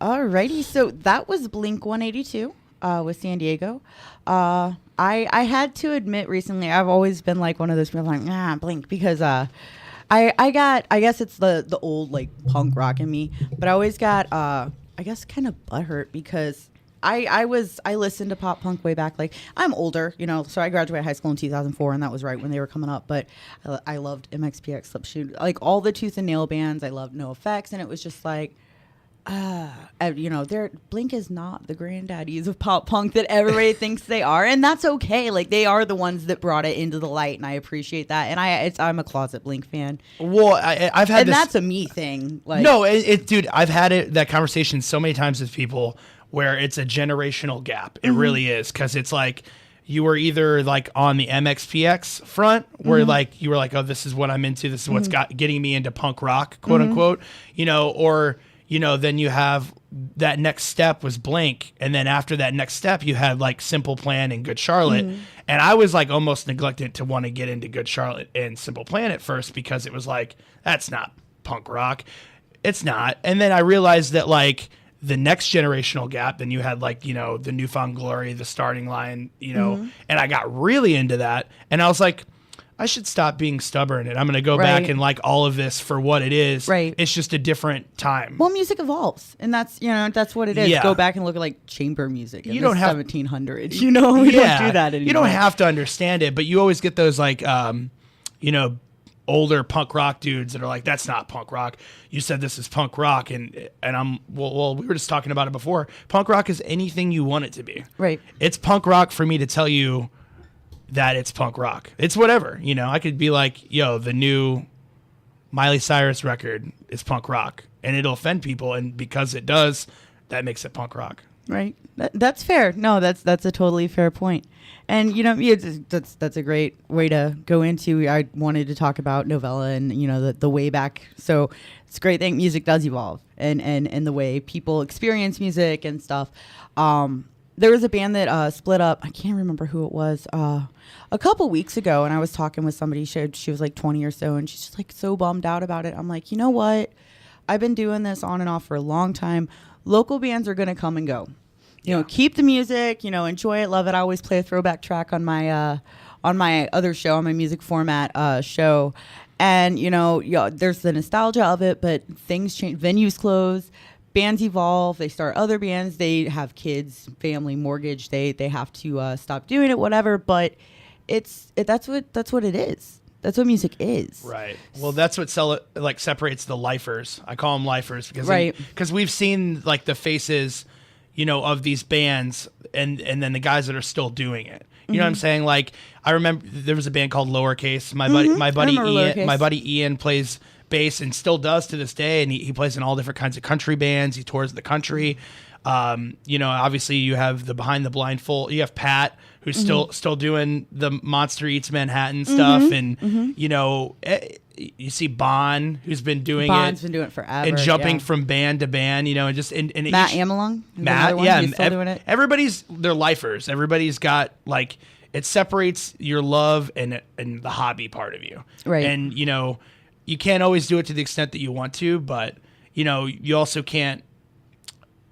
Alrighty, so that was Blink 182 with San Diego. I had to admit recently, I've always been like one of those people like, Blink, because I guess it's the old like punk rock in me, but I always got I guess kind of butthurt because I listened to pop punk way back. Like, I'm older, so I graduated high school in 2004, and that was right when they were coming up. But I loved MXPX, Slipshoot, like all the Tooth and Nail bands. I loved NoFX, and it was just like, Blink is not the granddaddies of pop punk that everybody thinks they are, and that's okay. Like, they are the ones that brought it into the light, and I appreciate that. And I'm a closet Blink fan. Well, I've had, and that's a me thing. Like, no, dude, I've had that conversation so many times with people where it's a generational gap. It really is, because it's like you were either like on the MXPX front where like you were like, oh, this is what I'm into. This is what's getting me into punk rock, quote unquote, or then you have that next step was Blink. And then after that next step, you had like Simple Plan and Good Charlotte. And I was like almost neglected to want to get into Good Charlotte and Simple Plan at first, because it was like, that's not punk rock. It's not. And then I realized that like the next generational gap, then you had like, the Newfound Glory, the Starting Line, and I got really into that. And I was like, I should stop being stubborn, and I'm going to go back and like all of this for what it is. Right. It's just a different time. Well, music evolves, and that's what it is. Yeah. Go back and look at like chamber music in You the don't have 1700s. We don't do that anymore. You don't have to understand it, but you always get those like, older punk rock dudes that are like, that's not punk rock. You said this is punk rock, and I'm well, we were just talking about it before. Punk rock is anything you want it to be. Right. It's punk rock for me to tell you that it's punk rock. It's whatever. I could be like, yo, the new Miley Cyrus record is punk rock, and it'll offend people, and because it does, that makes it punk rock. Right. That's fair. No, that's a totally fair point. And that's a great way to go into. I wanted to talk about Novella and the way back. So it's a great thing. Music does evolve, and the way people experience music and stuff. There was a band that split up. I can't remember who it was. A couple weeks ago, and I was talking with somebody. She was like 20 or so, and she's just like so bummed out about it. I'm like, you know what? I've been doing this on and off for a long time. Local bands are gonna come and go. Keep the music. Enjoy it, love it. I always play a throwback track on my other show, on my music format show, and there's the nostalgia of it. But things change. Venues close. Bands evolve. They start other bands. They have kids, family, mortgage. They have to stop doing it, whatever. But that's what it is. That's what music is. Right. Well, that's what separates the lifers. I call them lifers because we've seen like the faces, of these bands, and then the guys that are still doing it. You know what I'm saying? Like, I remember there was a band called Lowercase. My buddy Ian plays bass and still does to this day, and he plays in all different kinds of country bands. He tours the country. Obviously you have the Behind the Blindfold. You have Pat, who's still doing the Monster Eats Manhattan stuff, and you see Bon, who's been doing Bon's been doing it forever and jumping from band to band, and just and Matt Amelung, Matt, still doing it. They're lifers. Everybody's got like, it separates your love and the hobby part of you, right? And you can't always do it to the extent that you want to, but you also can't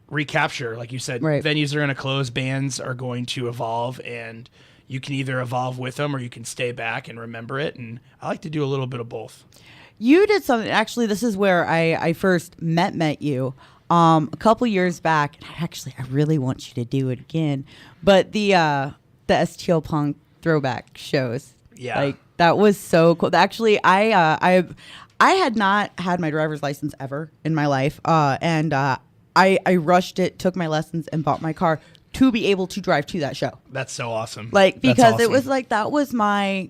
recapture, like you said. Right. Venues are going to close, bands are going to evolve, and you can either evolve with them or you can stay back and remember it. And I like to do a little bit of both. You did something. Actually, this is where I first met you a couple years back. Actually, I really want you to do it again. But the STL Punk throwback shows. Yeah. Like, that was so cool. Actually, I had not had my driver's license ever in my life. And I rushed it, took my lessons, and bought my car to be able to drive to that show. That's so awesome. Like, because it was like, that was my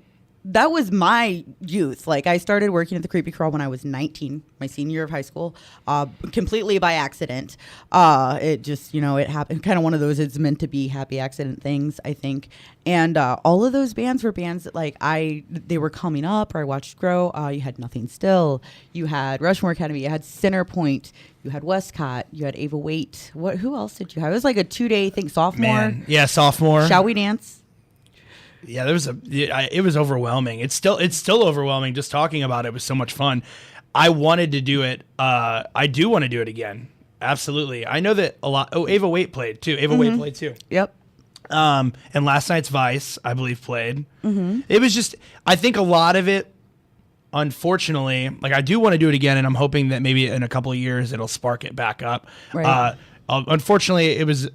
youth. Like, I started working at the Creepy Crawl when I was 19, my senior year of high school, completely by accident. It just, it happened. Kind of one of those it's meant to be happy accident things, I think. And all of those bands were bands that like they were coming up, or I watched grow. You had Nothing Still, you had Rushmore Academy, you had Centerpoint, you had Westcott, you had Ava Waite. Who else did you have? It was like a 2-day thing. Sophomore. Man. Yeah, Sophomore. Shall We Dance? Yeah, it was overwhelming. It's still overwhelming. Just talking about it was so much fun. I wanted to do it. I do want to do it again. absolutely. I know that a lot. Oh, Ava Waite played too. Ava Waite played too. Yep. And last night's Vice, I believe, played. It was just, I think a lot of it, unfortunately, like I do want to do it again, and I'm hoping that maybe in a couple of years it'll spark it back up. Right. Unfortunately, it was,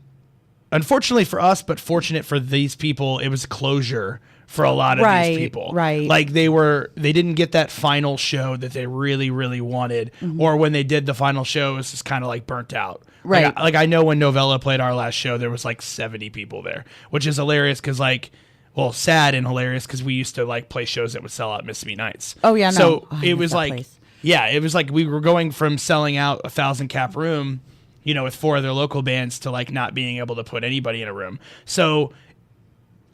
unfortunately for us, but fortunate for these people, it was closure for a lot of these people. Right. Like they didn't get that final show that they really, really wanted, or when they did the final show, it was just kind of like burnt out. Right. Like I know when Novella played our last show, there was like 70 people there, which is hilarious because like, well, sad and hilarious because we used to like play shows that would sell out Mississippi Nights. Oh yeah, no. So I it miss was that like, place. yeah, it was like we were going from selling out 1,000 cap room, you know, with 4 other local bands to like not being able to put anybody in a room. So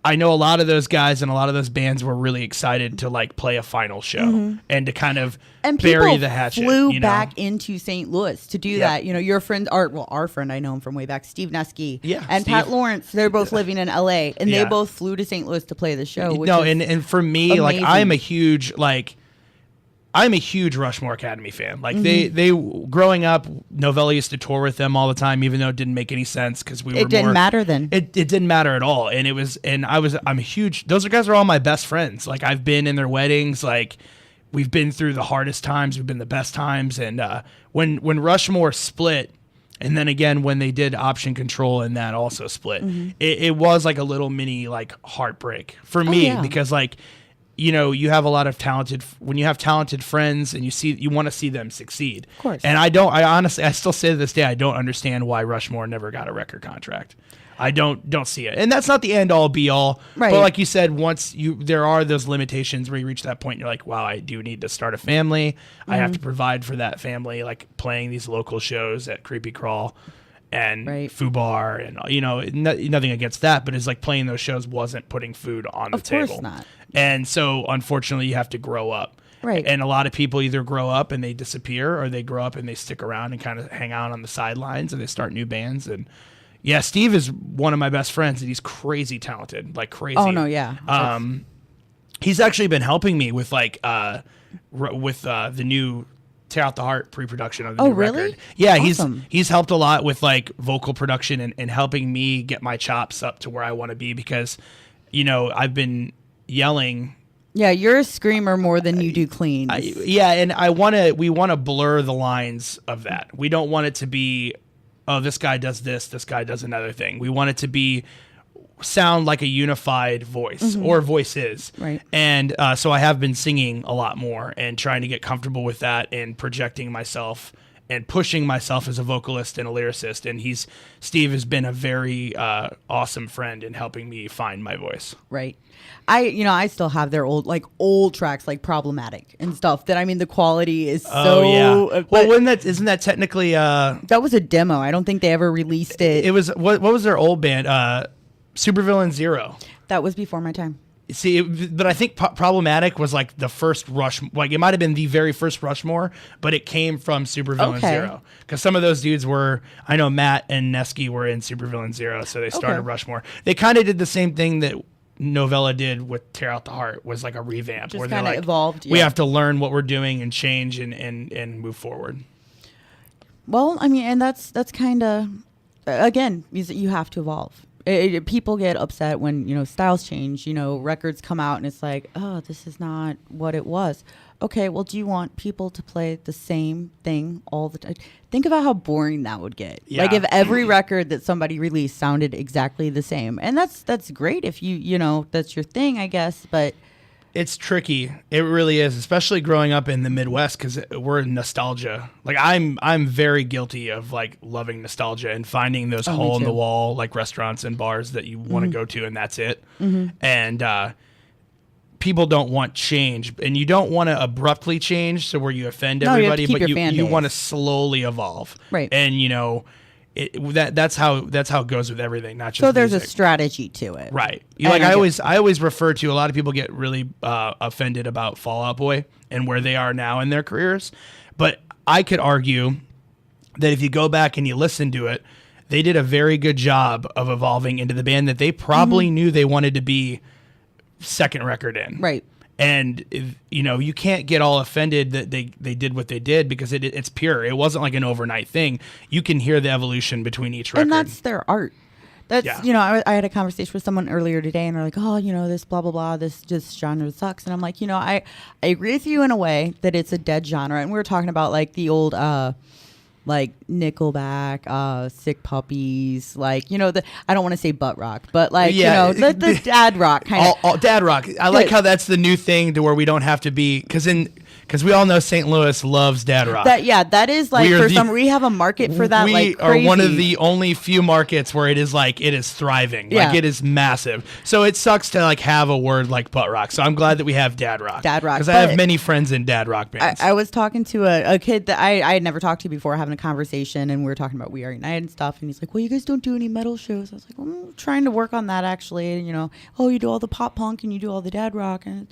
I know a lot of those guys and a lot of those bands were really excited to like play a final show and to kind of bury the hatchet. And people flew you know? back into St. Louis to do that. You know, your friend, our friend, I know him from way back, Steve Nesky, and Pat Lawrence. They're both living in LA, and they both flew to St. Louis to play the show. Which and for me, amazing. like I'm a huge Rushmore Academy fan. Like they growing up, Novella used to tour with them all the time, even though it didn't make any sense because we were. It didn't matter then. It didn't matter at all, and I'm a huge. Those guys are all my best friends. Like I've been in their weddings. Like we've been through the hardest times. We've been the best times. And when Rushmore split, and then again when they did Option Control and that also split, it was like a little mini like heartbreak for me because like. You know, you have a lot of when you have talented friends and you want to see them succeed. Of course. And I still say to this day, I don't understand why Rushmore never got a record contract. I don't see it. And that's not the end all be all. Right. But like you said, there are those limitations where you reach that point and you're like, wow, I do need to start a family. I have to provide for that family, like playing these local shows at Creepy Crawl and Fubar and, you know, nothing against that, but it's like playing those shows wasn't putting food on the table. Of course not. And so, unfortunately, you have to grow up. Right. And a lot of people either grow up and they disappear or they grow up and they stick around and kind of hang out on the sidelines and they start new bands. And yeah, Steve is one of my best friends and he's crazy talented, like crazy. Oh, no, yeah. He's actually been helping me with like, the new Tear Out the Heart pre-production of the new record. Yeah, awesome. he's helped a lot with like vocal production and helping me get my chops up to where I want to be because, you know, I've been yelling. Yeah, you're a screamer more than you do cleans. And we want to blur the lines of that. We don't want it to be, oh, this guy does this guy does another thing. We want it to sound like a unified voice or voices. Right. And so I have been singing a lot more and trying to get comfortable with that and projecting myself and pushing myself as a vocalist and a lyricist. And Steve has been a very awesome friend in helping me find my voice. Right. I still have their old tracks like Problematic and stuff that, I mean, the quality is well, isn't that technically that was a demo. I don't think they ever released it. It was what was their old band? Supervillain Zero. That was before my time. See, but I think Problematic was like the first it might have been the very first Rushmore, but it came from Supervillain Zero. Because some of those dudes I know Matt and Nesky were in Supervillain Zero, so they started Rushmore. They kind of did the same thing that Novella did with Tear Out the Heart, was like a revamp. Just where they're kind of like, evolved. We have to learn what we're doing and change and move forward. Well, I mean, and that's kind of, again, you have to evolve. People get upset when, styles change, records come out and it's like, oh, this is not what it was. Okay, well, do you want people to play the same thing all the time? Think about how boring that would get. Yeah. Like if every record that somebody released sounded exactly the same. And that's great if that's your thing, I guess, but it's tricky. It really is, especially growing up in the Midwest because we're nostalgia. Like I'm very guilty of like loving nostalgia and finding those hole in the wall like restaurants and bars that you want to go to and that's it. And people don't want change, and you don't want to abruptly change so where you offend everybody, but you want to slowly evolve. Right. And that's how it goes with everything, not just so there's music. A strategy to it. Right. I always refer to, a lot of people get really offended about Fall Out Boy and where they are now in their careers, but I could argue that if you go back and you listen to it, they did a very good job of evolving into the band that they probably knew they wanted to be second record in. Right. And you can't get all offended that they did what they did, because it's pure. It wasn't like an overnight thing. You can hear the evolution between each record. And that's their art. That's, I had a conversation with someone earlier today, and they're like, oh, this blah, blah, blah, this just genre sucks. And I'm like, I agree with you in a way that it's a dead genre. And we were talking about like the old, like Nickelback, Sick Puppies, like, I don't want to say butt rock, but like, the dad rock kind of. Dad rock. I like how that's the new thing to where we don't have to be, because we all know St. Louis loves dad rock. That is like, we have a market for that. We are one of the only few markets where it is thriving. Yeah. Like, it is massive. So it sucks to like have a word like butt rock. So I'm glad that we have dad rock. Dad rock. Because I have many friends in dad rock bands. I was talking to a kid that I had never talked to before, having a conversation, and we were talking about We Are United and stuff. And he's like, well, you guys don't do any metal shows. I was like, well, I'm trying to work on that actually. Oh, you do all the pop punk and you do all the dad rock. And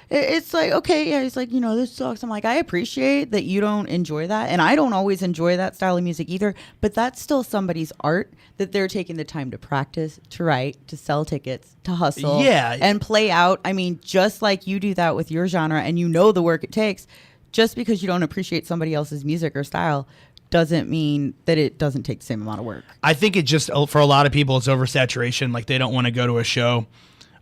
it's like, okay, yeah. He's like, this sucks. I'm like, I appreciate that you don't enjoy that. And I don't always enjoy that style of music either. But that's still somebody's art that they're taking the time to practice, to write, to sell tickets, to hustle. Yeah. And play out. I mean, just like you do that with your genre and the work it takes, just because you don't appreciate somebody else's music or style doesn't mean that it doesn't take the same amount of work. I think it just, for a lot of people, it's oversaturation. Like, they don't want to go to a show.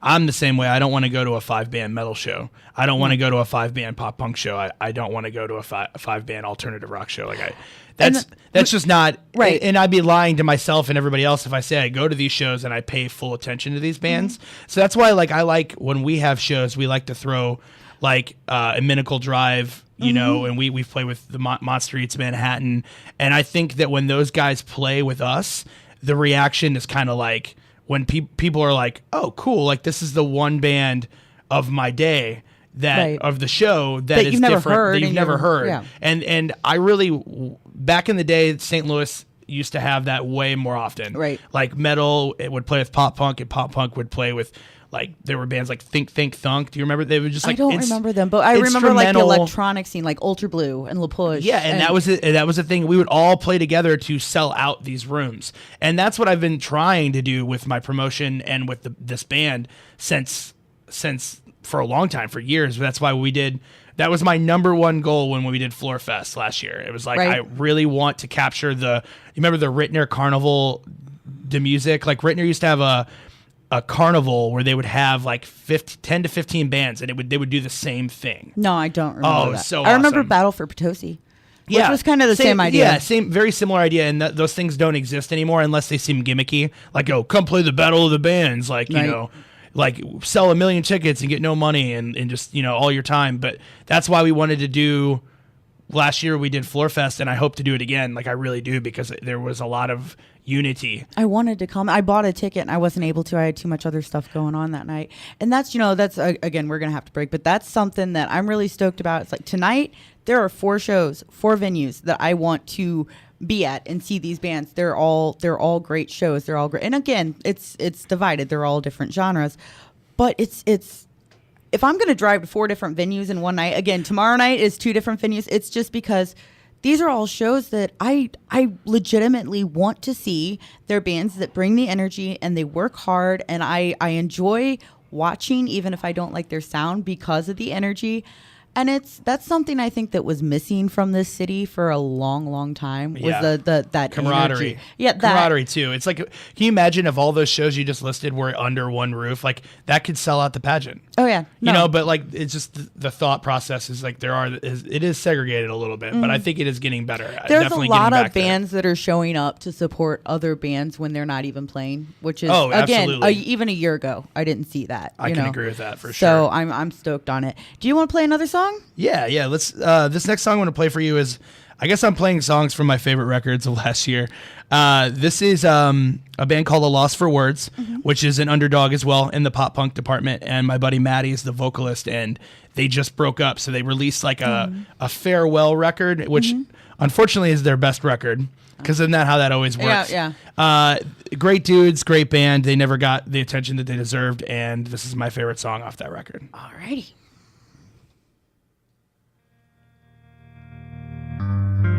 I'm the same way. I don't want to go to a 5-band metal show. I don't want to go to a 5-band pop punk show. I don't want to go to a 5-band alternative rock show. Like, that's just not right. And I'd be lying to myself and everybody else if I say I go to these shows and I pay full attention to these bands. Mm-hmm. So that's why, I like when we have shows, we like to throw like a Minical Drive, and we've played with the Monster Eats Manhattan. And I think that when those guys play with us, the reaction is kind of like, when people are like, oh, cool, like this is the one band of my day of the show that is different, that you've never heard. Yeah. And I really, back in the day, St. Louis used to have that way more often. Right. Like metal, it would play with pop punk, and pop punk would play with, like, there were bands like Think Thunk. Do you remember? They would just like, I don't remember them, but I remember like the electronic scene, like Ultra Blue and La Push. Yeah, and that was the thing. We would all play together to sell out these rooms, and that's what I've been trying to do with my promotion and with this band since for a long time, for years. That's why that was my number one goal when we did Floor Fest last year. It was like, I really want to capture you remember the Rittner Carnival, the music? Like, Rittner used to have a carnival where they would have like 10 to 15 bands, and they would do the same thing. No, I don't remember that. So I remember awesome. Battle for Potosi, which was kind of the same idea. Yeah, very similar idea, and those things don't exist anymore unless they seem gimmicky. Like, oh, come play the Battle of the Bands, like, like sell 1 million tickets and get no money and just, all your time. But that's why we wanted to do, last year we did Floor Fest, and I hope to do it again. Like, I really do, because there was a lot of unity. I wanted to come. I bought a ticket and I wasn't able to. I had too much other stuff going on that night. And that's, again, we're going to have to break, but that's something that I'm really stoked about. It's like, tonight there are 4 shows, 4 venues that I want to be at and see these bands. They're all great shows. They're all great. And again, it's divided. They're all different genres, but it's if I'm going to drive to 4 different venues in one night, again, tomorrow night is 2 different venues. It's just because these are all shows that I legitimately want to see. They're bands that bring the energy and they work hard, and I enjoy watching, even if I don't like their sound, because of the energy. And that's something I think that was missing from this city for a long, long time, was that camaraderie. Energy. Yeah, camaraderie too. It's like, can you imagine if all those shows you just listed were under one roof? Like, that could sell out the pageant. Oh yeah, but like, it's just the thought process is like, it is segregated a little bit, but I think it is getting better. There's definitely a lot of bands that are showing up to support other bands when they're not even playing, which is again, even a year ago, I didn't see that. I can agree with that for sure. So I'm stoked on it. Do you want to play another song? Yeah. Let's. This next song I want to play for you is, I guess I'm playing songs from my favorite records of last year. This is a band called A Loss for Words, which is an underdog as well in the pop punk department. And my buddy Maddie is the vocalist, and they just broke up, so they released like a farewell record, which unfortunately is their best record. Because isn't that how that always works? Yeah. Great dudes, great band. They never got the attention that they deserved, and this is my favorite song off that record. Alrighty.